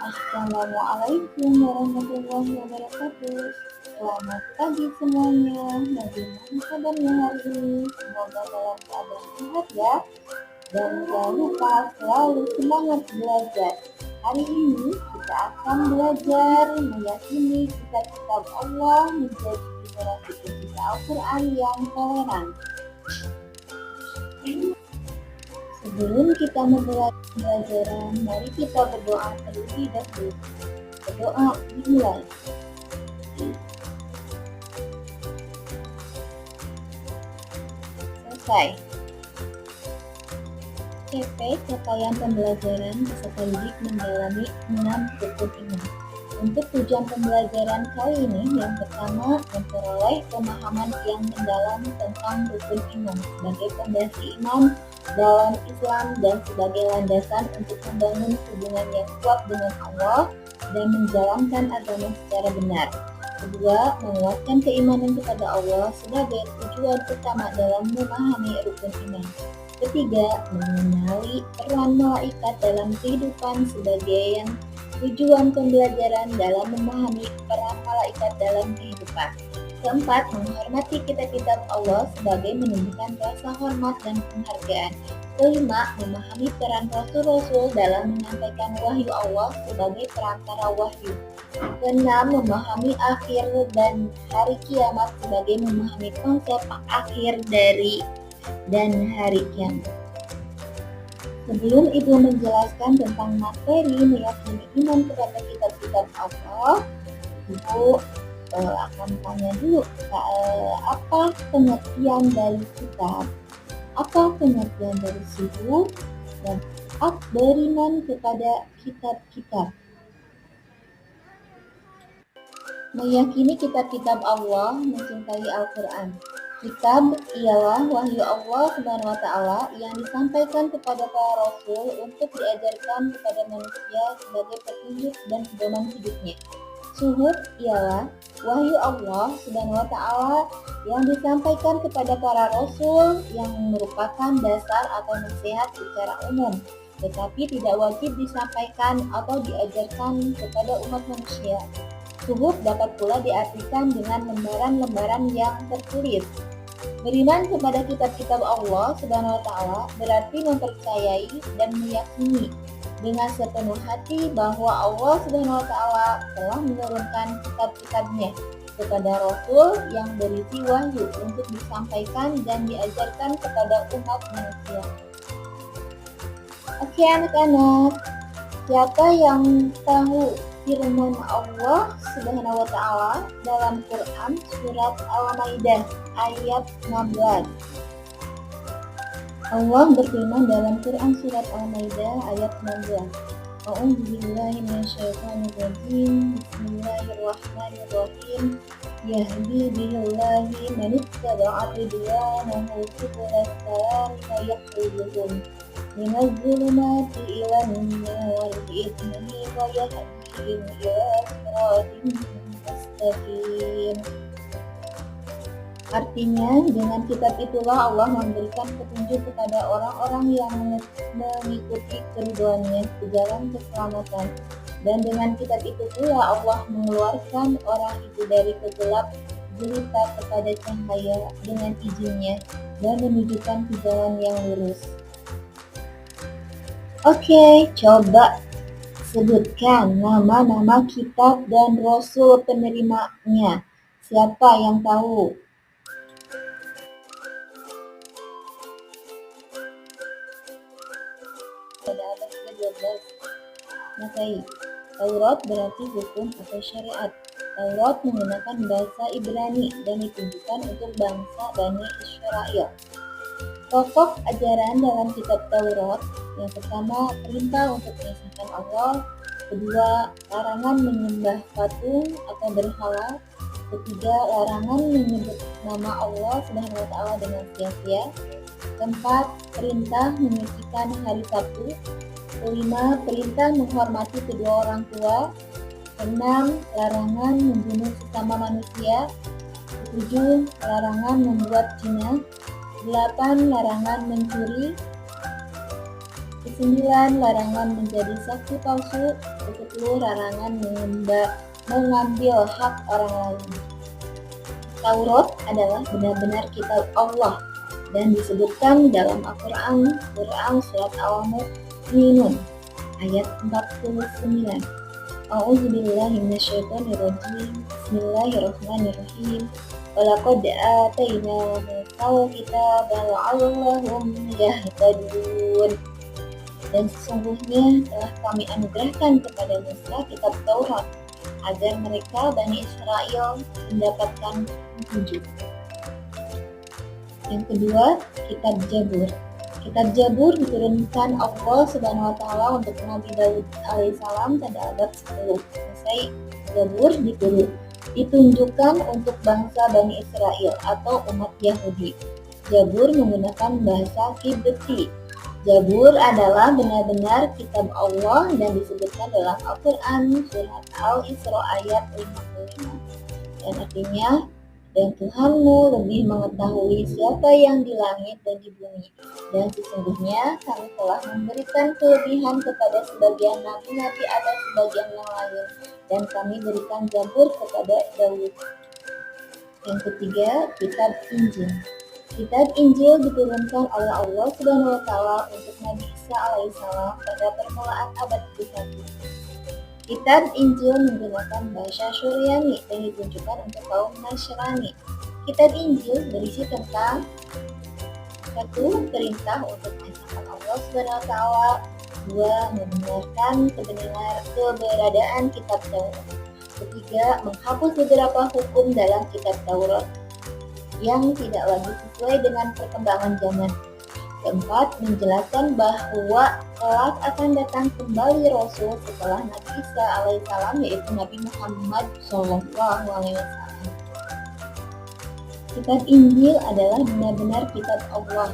Assalamualaikum warahmatullahi wabarakatuh. Selamat pagi semuanya. Bagaimana kabarnya hari ini? Semoga dalam keadaan sehat ya. Dan jangan lupa selalu semangat belajar. Hari ini kita akan belajar meyakini kitab-kitab Allah menjadi generasi pencipta Al-Quran yang toleran. Sebelum kita memulai pembelajaran, mari kita berdoa terlebih dahulu. Berdoa dimulai. Selesai. Capai capaian pembelajaran peserta didik mendalami 6 rukun iman. Untuk tujuan pembelajaran kali ini, yang pertama, memperoleh pemahaman yang mendalam tentang rukun iman sebagai fondasi iman dalam Islam dan sebagai landasan untuk membangun hubungan yang kuat dengan Allah dan menjalankan agama secara benar. Kedua, menguatkan keimanan kepada Allah sebagai tujuan utama dalam memahami rukun iman. Ketiga, mengenali peran malaikat dalam kehidupan sebagai tujuan pembelajaran dalam memahami peran malaikat dalam kehidupan. Keempat, menghormati kitab-kitab Allah sebagai menunjukkan rasa hormat dan penghargaan. Kelima, memahami peran rasul-rasul dalam menyampaikan wahyu Allah sebagai perantara wahyu. Keenam, memahami akhir dan hari kiamat sebagai memahami konsep akhir dan hari kiamat. Sebelum Ibu menjelaskan tentang materi meyakini iman kepada kitab-kitab Allah, Ibu akan tanya dulu, apa pengertian dari kitab, apa pengertian dari suhu, dan beriman kepada kitab-kitab. Meyakini kitab-kitab Allah, mencintai Al-Quran. Kitab ialah wahyu Allah SWT yang disampaikan kepada para rasul untuk diajarkan kepada manusia sebagai petunjuk dan pedoman hidupnya. Suhud ialah wahyu Allah SWT yang disampaikan kepada para rasul yang merupakan dasar atau nasihat secara umum, tetapi tidak wajib disampaikan atau diajarkan kepada umat manusia. Suhud dapat pula diartikan dengan lembaran-lembaran yang tertulis. Beriman kepada kitab-kitab Allah SWT berarti mempercayai dan meyakini dengan sepenuh hati bahwa Allah SWT telah menurunkan kitab-kitabnya kepada Rasul yang berisi wahyu untuk disampaikan dan diajarkan kepada umat manusia. Oke anak-anak, siapa yang tahu firman Allah Subhanahu wa Ta'ala dalam Quran surat Al-Maidah ayat 16? Allah berfirman dalam Quran surat Al-Maidah ayat 16. A'udzubillahi minasyaitonir rajim. Bismillahirrahmanirrahim. Yahdi billahi man ittaba'a ridwanahu subulas salam wa yakhrujuhum minaz zulumati ilan nur bi'idnihi wa yahdihim ila siratin mustaqim. Artinya, dengan kitab itulah Allah memberikan petunjuk kepada orang-orang yang mengikuti keridhoannya ke jalan keselamatan. Dan dengan kitab itu pula Allah mengeluarkan orang itu dari kegelap gelita kepada cahaya dengan izinnya dan menunjukkan ke jalan yang lurus. Oke, coba sebutkan nama-nama kitab dan rasul penerimanya. Siapa yang tahu? Pada abad ke-12 Masehi. Taurat berarti hukum atau syariat. Taurat menggunakan bahasa Ibrani dan ditujukan untuk bangsa Bani Israel. Pokok ajaran dalam kitab Taurat, yang pertama perintah untuk mengesahkan Allah, kedua larangan menyembah patung atau berhala, ketiga larangan menyebut nama Allah Subhanahu wa Ta'ala dengan sia-sia, keempat perintah menyucikan hari Sabtu, kelima perintah menghormati kedua orang tua, keenam larangan membunuh sesama manusia, ketujuh larangan membuat zina, 8 larangan mencuri, Kesembilan, larangan menjadi saksi palsu. Kesepuluh, larangan mengambil hak orang lain. Taurat adalah benar-benar kitab Allah dan disebutkan dalam Al-Quran surat Al-Mu'minun ayat 49. A'udzubillahi minasyaitonirrajim. Bismillahirrahmanirrahim. Walaqad atayna Musal kitaba la'allahum yahtadun. Dan sesungguhnya telah kami anugerahkan kepada Musa kitab Taurat agar mereka Bani Israel mendapatkan petunjuk. Yang kedua, kitab Jabur. Kitab Jabur diturunkan Allah Subhanahu wa taala untuk Nabi Daud alaihissalam pada abad 10. Selesai Jabur ditunjukkan untuk bangsa Bani Israel atau umat Yahudi. Jabur menggunakan bahasa Kibti. Jabur adalah benar-benar kitab Allah dan disebutkan dalam Al-Quran surat Al-Isra ayat 55. Dan artinya, dan Tuhanmu lebih mengetahui siapa yang di langit dan di bumi. Dan sesungguhnya kami telah memberikan kelebihan kepada sebagian nabi-nabi atas sebagian yang lain. Dan kami berikan Jabur kepada Daud. Yang ketiga, kitab Injil. Kitab Injil diturunkan oleh Allah Subhanahu wa taala untuk Nabi Isa alaihissalam pada permulaan abad ke-1. Kitab Injil menggunakan bahasa Suryani dan ditunjukkan untuk kaum Nasrani. Kitab Injil berisi tentang 1. Perintah untuk mengesahkan Allah Subhanahu wa taala. 2. Membenarkan keberadaan kitab Taurat. 3. Menghapus beberapa hukum dalam kitab Taurat yang tidak lagi sesuai dengan perkembangan zaman. 4. Menjelaskan bahwa kelak akan datang kembali Rasul setelah Nabi Isa alaihissalam, yaitu Nabi Muhammad SAW. Kitab Injil adalah benar-benar kitab Allah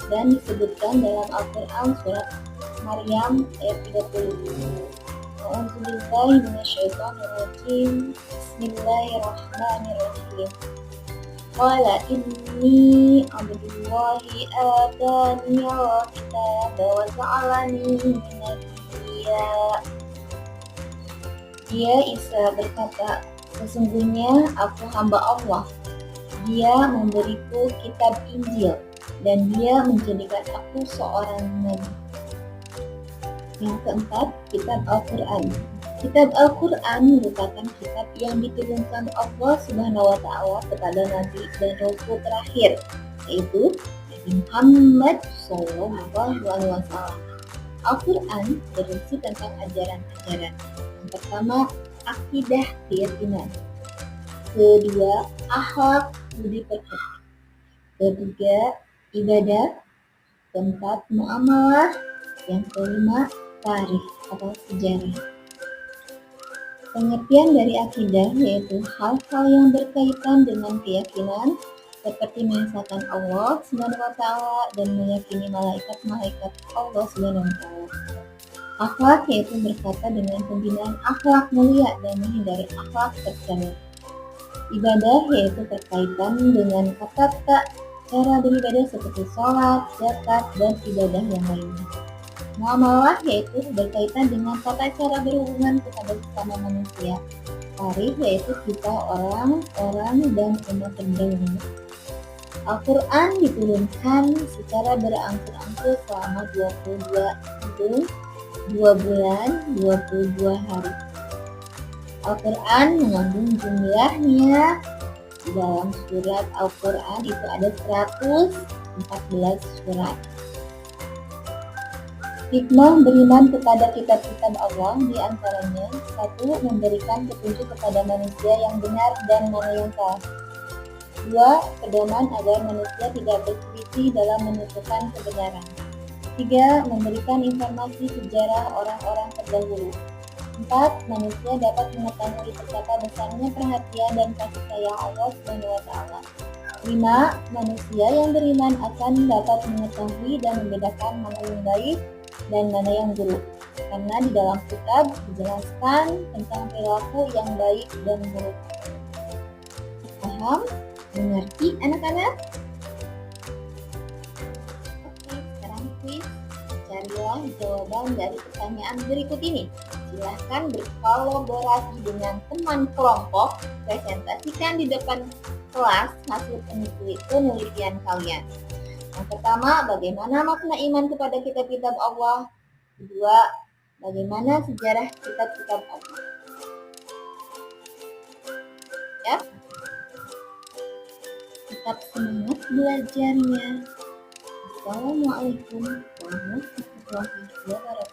dan disebutkan dalam Al-Quran surat Maryam ayat 30. A'udzubillahi minasyaitonirrajim. Bismillahirrahmanirrahim. Qala inni abdullahi atani al-kitab wa ja'alani nabiyya. Dia Isa berkata, sesungguhnya aku hamba Allah. Dia memberiku kitab Injil dan dia menjadikan aku seorang nabi. Yang keempat, kitab Al-Quran. Kitab Al-Quran merupakan kitab yang diturunkan Allah Subhanahu wa taala kepada nabi dan rasul terakhir, yaitu Nabi Muhammad SAW. Al-Quran berisi tentang ajaran-ajaran. Yang pertama, akidah keyakinan. Kedua, akhlak budi pekerti. Ketiga, ibadah. Keempat, muamalah. Yang kelima, tarikh atau sejarah. Pengertian dari akidah yaitu hal-hal yang berkaitan dengan keyakinan seperti mengesahkan Allah Subhanahu wa taala dan meyakini malaikat-malaikat Allah Subhanahu wa taala. Akhlak yaitu berkata dengan pembinaan akhlak mulia dan menghindari akhlak tercela. Ibadah yaitu berkaitan dengan kata cara beribadah seperti sholat, zakat, dan ibadah yang lainnya. Muamalah yaitu berkaitan dengan tata cara berhubungan kepada sesama manusia. Tarikh yaitu kita orang-orang dan umat terdahulu. Al-Quran diturunkan secara berangsur-angsur selama 2 bulan 22 hari. Al-Quran mengandung jumlahnya dalam surat Al-Quran itu ada 114 surat. Hikmah beriman kepada kitab-kitab Allah diantaranya 1. Memberikan petunjuk kepada manusia yang benar dan mana yang salah. 2. Pedoman agar manusia tidak berselisih dalam menentukan kebenaran. 3. Memberikan informasi sejarah orang-orang terdahulu. 4. Manusia dapat mengetahui betapa besarnya perhatian dan kasih sayang Allah Subhanahu wa taala. 5. Manusia yang beriman akan dapat mengetahui dan membedakan mana yang baik dan mana yang buruk, karena di dalam kitab dijelaskan tentang perilaku yang baik dan buruk. Paham? Mengerti anak-anak? Oke, sekarang quiz. Cari adalah jawaban dari pertanyaan berikut ini. Silahkan berkolaborasi dengan teman kelompok, presentasikan di depan kelas hasil penelitian kalian. Yang pertama, bagaimana makna iman kepada kitab-kitab Allah? Kedua, bagaimana sejarah kitab-kitab Allah? Ya, tetap semangat belajarnya. Assalamualaikum warahmatullahi wabarakatuh.